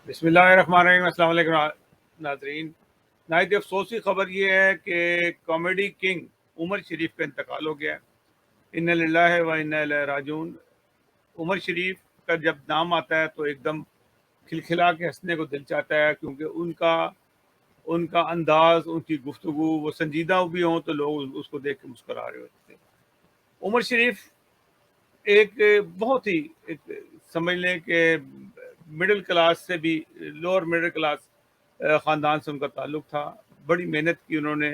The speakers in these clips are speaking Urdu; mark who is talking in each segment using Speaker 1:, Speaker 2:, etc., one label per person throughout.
Speaker 1: بسم اللہ الرحمن الرحیم۔ السلام علیکم ناظرین۔ نہایت افسوس کی خبر یہ ہے کہ کامیڈی کنگ عمر شریف کا انتقال ہو گیا ہے۔ انا للہ و انا الیہ راجعون۔ عمر شریف کا جب نام آتا ہے تو ایک دم کھلکھلا کے ہنسنے کو دل چاہتا ہے، کیونکہ ان کا انداز، ان کی گفتگو، وہ سنجیدہ بھی ہوں تو لوگ اس کو دیکھ کے مسکرا رہے ہوتے تھے۔ عمر شریف ایک بہت ہی سمجھ لیں کہ مڈل کلاس سے بھی لوور مڈل کلاس خاندان سے ان کا تعلق تھا۔ بڑی محنت کی انہوں نے۔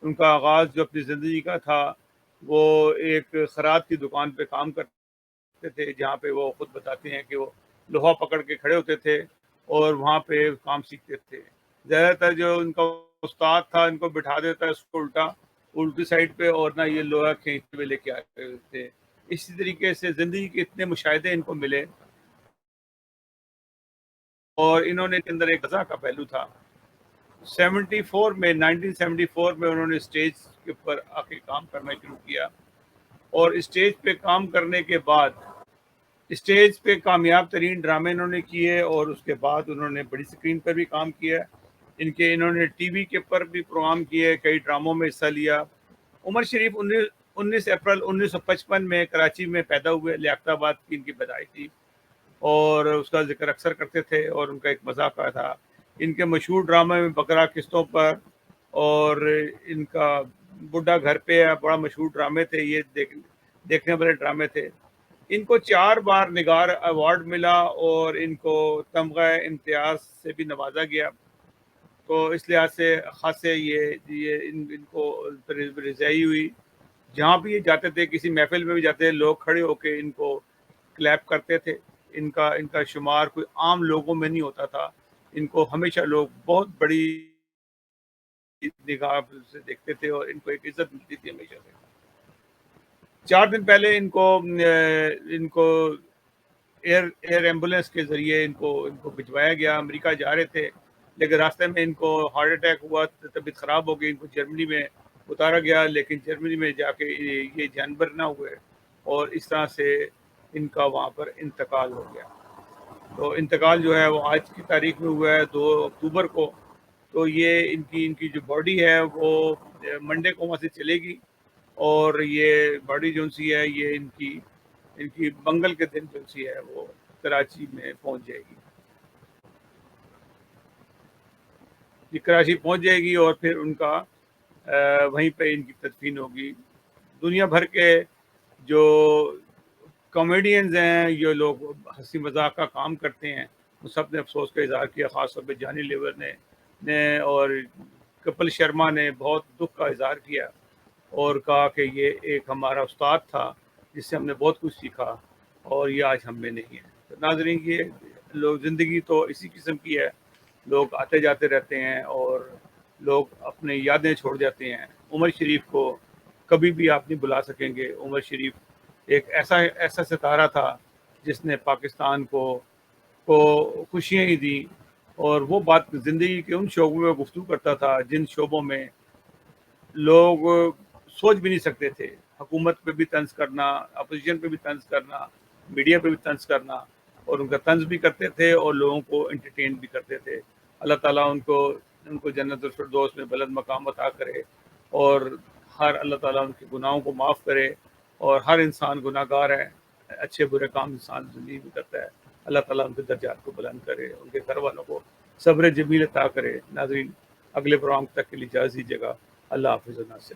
Speaker 1: ان کا آغاز جو اپنی زندگی کا تھا وہ ایک خراد کی دکان پہ کام کرتے تھے، جہاں پہ وہ خود بتاتے ہیں کہ وہ لوہا پکڑ کے کھڑے ہوتے تھے اور وہاں پہ کام سیکھتے تھے۔ زیادہ تر جو ان کا استاد تھا ان کو بٹھا دیتا ہے اس کو الٹی سائڈ پہ، اور نہ یہ لوہا کھینچتے ہوئے لے کے آتے تھے۔ اسی طریقے سے زندگی کے اتنے مشاہدے ان کو ملے، اور انہوں نے کے اندر ایک غذا کا پہلو تھا۔ 1974 میں انہوں نے اسٹیج کے اوپر آ کے کام کرنا شروع کیا، اور اسٹیج پہ کام کرنے کے بعد اسٹیج پہ کامیاب ترین ڈرامے انہوں نے کیے، اور اس کے بعد انہوں نے بڑی اسکرین پر بھی کام کیا۔ انہوں نے ٹی وی کے پر بھی پروگرام کیے، کئی ڈراموں میں حصہ لیا۔ عمر شریف 19 اپریل 1955 میں کراچی میں پیدا ہوئے۔ لیاقت آباد کی ان کی پیدائش تھی، اور اس کا ذکر اکثر کرتے تھے، اور ان کا ایک مذاق تھا۔ ان کے مشہور ڈرامے میں بکرا قسطوں پر اور ان کا بڈھا گھر پہ ہے، بڑا مشہور ڈرامے تھے یہ، دیکھنے والے ڈرامے تھے۔ ان کو 4 بار نگار ایوارڈ ملا، اور ان کو تمغہ امتیاز سے بھی نوازا گیا۔ تو اس لحاظ سے خاصے یہ ان کو رضائی ہوئی۔ جہاں بھی یہ جاتے تھے، کسی محفل میں بھی جاتے تھے، لوگ کھڑے ہو کے ان کو کلیپ کرتے تھے۔ ان کا شمار کوئی عام لوگوں میں نہیں ہوتا تھا۔ ان کو ہمیشہ لوگ بہت بڑی نگاہ سے دیکھتے تھے، اور ان کو ایک عزت ملتی تھی ہمیشہ سے۔ 4 دن پہلے ان کو ایئر ایمبولینس کے ذریعے ان کو بھجوایا گیا۔ امریکہ جا رہے تھے، لیکن راستے میں ان کو ہارٹ اٹیک ہوا، طبیعت خراب ہو گئی، ان کو جرمنی میں اتارا گیا، لیکن جرمنی میں جا کے یہ جانبر نہ ہوئے، اور اس طرح سے ان کا وہاں پر انتقال ہو گیا۔ تو انتقال جو ہے وہ آج کی تاریخ میں ہوا ہے 2 اکتوبر کو۔ تو یہ ان کی جو باڈی ہے وہ منڈے کو وہاں سے چلے گی، اور یہ باڈی جو سی ہے یہ ان کی منگل کے دن جو سی ہے وہ کراچی میں پہنچ جائے گی۔ یہ کراچی پہنچ جائے گی، اور پھر ان کا وہیں پہ ان کی تدفین ہوگی۔ دنیا بھر کے جو کامیڈینز ہیں، یہ لوگ ہنسی مذاق کا کام کرتے ہیں، وہ سب نے افسوس کا اظہار کیا۔ خاص طور پہ جانی لیور نے اور کپل شرما نے بہت دکھ کا اظہار کیا، اور کہا کہ یہ ایک ہمارا استاد تھا جس سے ہم نے بہت کچھ سیکھا، اور یہ آج ہم میں نہیں ہے۔ تو ناظرین، یہ لوگ زندگی تو اسی قسم کی ہے، لوگ آتے جاتے رہتے ہیں، اور لوگ اپنی یادیں چھوڑ جاتے ہیں۔ عمر شریف کو کبھی بھی آپ نہیں بلا سکیں گے۔ عمر شریف ایک ایسا ستارہ تھا جس نے پاکستان کو خوشیاں ہی دی، اور وہ بات زندگی کے ان شعبوں میں گفتگو کرتا تھا جن شعبوں میں لوگ سوچ بھی نہیں سکتے تھے۔ حکومت پہ بھی طنز کرنا، اپوزیشن پہ بھی طنز کرنا، میڈیا پہ بھی طنز کرنا، اور ان کا طنز بھی کرتے تھے اور لوگوں کو انٹرٹین بھی کرتے تھے۔ اللہ تعالیٰ ان کو جنت الفردوس میں بلند مقام عطا کرے، اور اللہ تعالیٰ ان کے گناہوں کو معاف کرے، اور ہر انسان گناہ گار ہے، اچھے برے کام انسان زندگی میں کرتا ہے۔ اللہ تعالیٰ ان کے درجات کو بلند کرے، ان کے گھر والوں کو صبر جمیل عطا کرے۔ ناظرین، اگلے پروگرام تک کے لیے اجازت دیجیے گا۔ اللہ حافظ و ناصر۔